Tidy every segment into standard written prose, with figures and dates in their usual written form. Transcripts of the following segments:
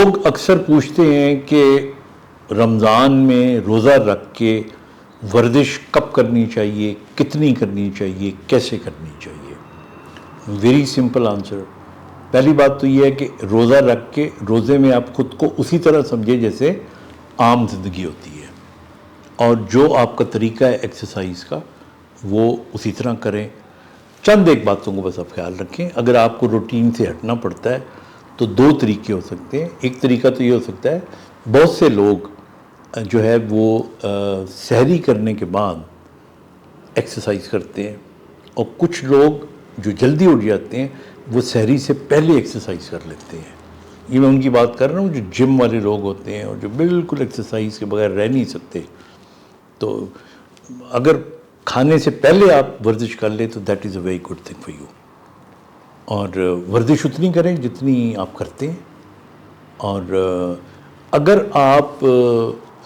لوگ اکثر پوچھتے ہیں کہ رمضان میں روزہ رکھ کے ورزش کب کرنی چاہیے، کتنی کرنی چاہیے، کیسے کرنی چاہیے؟ Very simple answer. پہلی بات تو یہ ہے کہ روزہ رکھ کے روزے میں آپ خود کو اسی طرح سمجھے جیسے عام زندگی ہوتی ہے، اور جو آپ کا طریقہ ہے ایکسرسائز کا وہ اسی طرح کریں. چند ایک باتوں کو بس آپ خیال رکھیں. اگر آپ کو روٹین سے ہٹنا پڑتا ہے تو دو طریقے ہو سکتے ہیں. ایک طریقہ تو یہ ہو سکتا ہے، بہت سے لوگ جو ہے وہ سحری کرنے کے بعد ایکسرسائز کرتے ہیں، اور کچھ لوگ جو جلدی اٹھ جاتے ہیں وہ سحری سے پہلے ایکسرسائز کر لیتے ہیں. یہ میں ان کی بات کر رہا ہوں جو جم والے لوگ ہوتے ہیں اور جو بالکل ایکسرسائز کے بغیر رہ نہیں سکتے. تو اگر کھانے سے پہلے آپ ورزش کر لیں تو that is a very good thing for you. اور ورزش اتنی کریں جتنی آپ کرتے ہیں. اور اگر آپ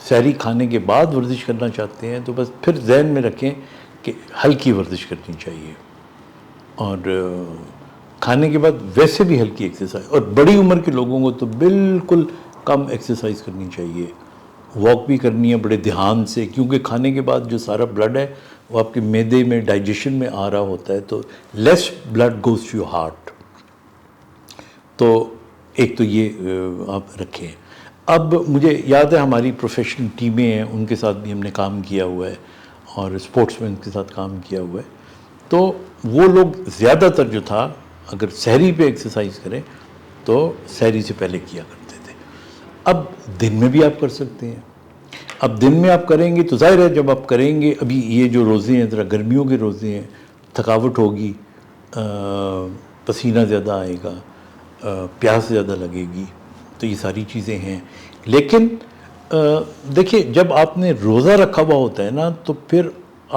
سحری کھانے کے بعد ورزش کرنا چاہتے ہیں تو بس پھر ذہن میں رکھیں کہ ہلکی ورزش کرنی چاہیے، اور کھانے کے بعد ویسے بھی ہلکی ایکسرسائز. اور بڑی عمر کے لوگوں کو تو بالکل کم ایکسرسائز کرنی چاہیے. واک بھی کرنی ہے بڑے دھیان سے، کیونکہ کھانے کے بعد جو سارا بلڈ ہے وہ آپ کے معدے میں ڈائجیشن میں آ رہا ہوتا ہے، تو less blood goes to your heart. تو ایک تو یہ آپ رکھیں. اب مجھے یاد ہے ہماری پروفیشنل ٹیمیں ہیں، ان کے ساتھ بھی ہم نے کام کیا ہوا ہے، اور اسپورٹس مین کے ساتھ کام کیا ہوا ہے. تو وہ لوگ زیادہ تر جو تھا اگر سحری پہ ایکسرسائز کریں تو سحری سے پہلے کیا کرتے تھے. اب دن میں بھی آپ کر سکتے ہیں. اب دن میں آپ کریں گے تو ظاہر ہے جب آپ کریں گے، ابھی یہ جو روزے ہیں ذرا گرمیوں کے روزے ہیں، تھکاوٹ ہوگی، پسینہ زیادہ آئے گا، پیاس زیادہ لگے گی، تو یہ ساری چیزیں ہیں. لیکن دیکھیں جب آپ نے روزہ رکھا ہوا ہوتا ہے نا تو پھر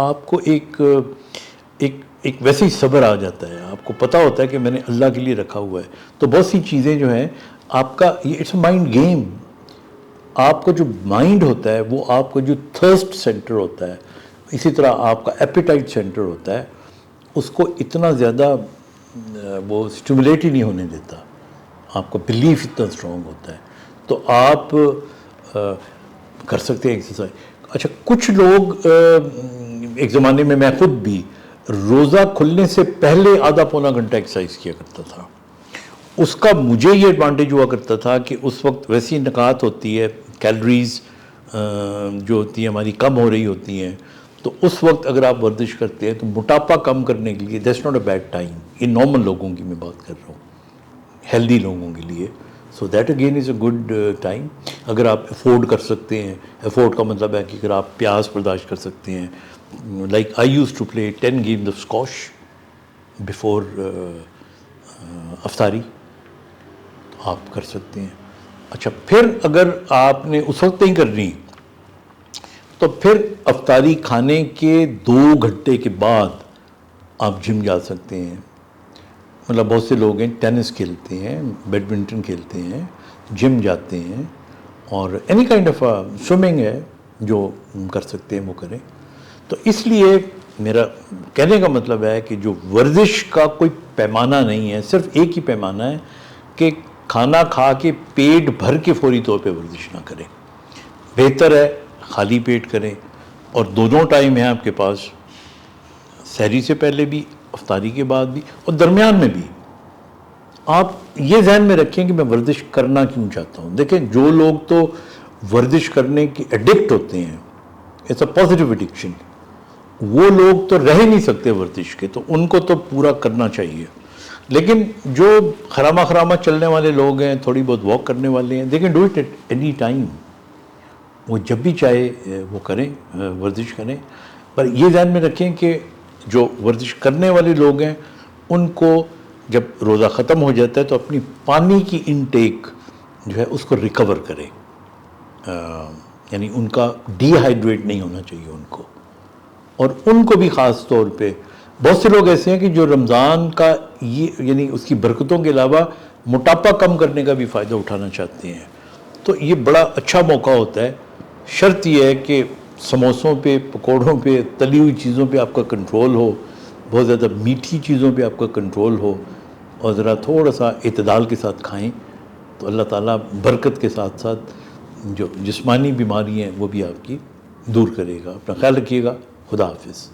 آپ کو ایک ویسے ہی صبر آ جاتا ہے. آپ کو پتہ ہوتا ہے کہ میں نے اللہ کے لیے رکھا ہوا ہے. تو بہت سی چیزیں جو ہیں آپ کا یہ اٹس اے مائنڈ گیم. آپ کا جو مائنڈ ہوتا ہے وہ آپ کا جو تھرسٹ سینٹر ہوتا ہے، اسی طرح آپ کا ایپیٹائٹ سینٹر ہوتا ہے، اس کو اتنا زیادہ وہ اسٹیمولیٹ ہی نہیں ہونے دیتا. آپ کا بلیف اتنا اسٹرانگ ہوتا ہے. تو آپ کر سکتے ہیں ایکسرسائز. اچھا کچھ لوگ ایک زمانے میں خود بھی روزہ کھلنے سے پہلے آدھا پونا گھنٹہ ایکسرسائز کیا کرتا تھا. اس کا مجھے یہ ایڈوانٹیج ہوا کرتا تھا کہ اس وقت ویسی نکات ہوتی ہے، کیلریز جو ہوتی ہیں ہماری کم ہو رہی ہوتی ہیں، تو اس وقت اگر آپ ورزش کرتے ہیں تو موٹاپا کم کرنے کے لیے that's not a bad time. یہ نارمل لوگوں کی میں بات کر رہا ہوں، ہیلدی لوگوں کے لیے. So that again is a good time. اگر آپ افورڈ کر سکتے ہیں، افورڈ کا مطلب ہے کہ اگر آپ پیاس برداشت کر سکتے ہیں، like I used to play 10 games of squash before افطاری، آپ کر سکتے ہیں. اچھا پھر اگر آپ نے اس وقت نہیں کرنی تو پھر افطاری کھانے کے 2 گھنٹے کے بعد آپ جم جا سکتے ہیں. مطلب بہت سے لوگ ہیں ٹینس کھیلتے ہیں، بیڈمنٹن کھیلتے ہیں، جم جاتے ہیں، اور اینی کائنڈ آف سوئمنگ ہے جو کر سکتے ہیں وہ کریں. تو اس لیے میرا کہنے کا مطلب ہے کہ جو ورزش کا کوئی پیمانہ نہیں ہے، صرف ایک ہی پیمانہ ہے کہ کھانا کھا کے پیٹ بھر کے فوری طور پہ ورزش نہ کریں. بہتر ہے خالی پیٹ کریں. اور دونوں ٹائم ہیں آپ کے پاس، سحری سے پہلے بھی، افطاری کے بعد بھی، اور درمیان میں بھی. آپ یہ ذہن میں رکھیں کہ میں ورزش کرنا کیوں چاہتا ہوں. دیکھیں جو لوگ تو ورزش کرنے کی ایڈکٹ ہوتے ہیں، اٹس اے پازیٹیو ایڈکشن، وہ لوگ تو رہ ہی نہیں سکتے ورزش کے، تو ان کو تو پورا کرنا چاہیے. لیکن جو خرامہ خرامہ چلنے والے لوگ ہیں، تھوڑی بہت واک کرنے والے ہیں، they can do it at any time. وہ جب بھی چاہے وہ کریں، ورزش کریں. پر یہ ذہن میں رکھیں کہ جو ورزش کرنے والے لوگ ہیں ان کو جب روزہ ختم ہو جاتا ہے تو اپنی پانی کی انٹیک جو ہے اس کو ریکور کریں. یعنی ان کا ڈی ہائیڈریٹ نہیں ہونا چاہیے ان کو. اور ان کو بھی خاص طور پہ بہت سے لوگ ایسے ہیں کہ جو رمضان کا یہ یعنی اس کی برکتوں کے علاوہ موٹاپا کم کرنے کا بھی فائدہ اٹھانا چاہتے ہیں. تو یہ بڑا اچھا موقع ہوتا ہے. شرط یہ ہے کہ سموسوں پہ، پکوڑوں پہ، تلی ہوئی چیزوں پہ آپ کا کنٹرول ہو، بہت زیادہ میٹھی چیزوں پہ آپ کا کنٹرول ہو، اور ذرا تھوڑا سا اعتدال کے ساتھ کھائیں. تو اللہ تعالیٰ برکت کے ساتھ ساتھ جو جسمانی بیماری ہیں وہ بھی آپ کی دور کرے گا. اپنا خیال رکھیے گا. خدا حافظ.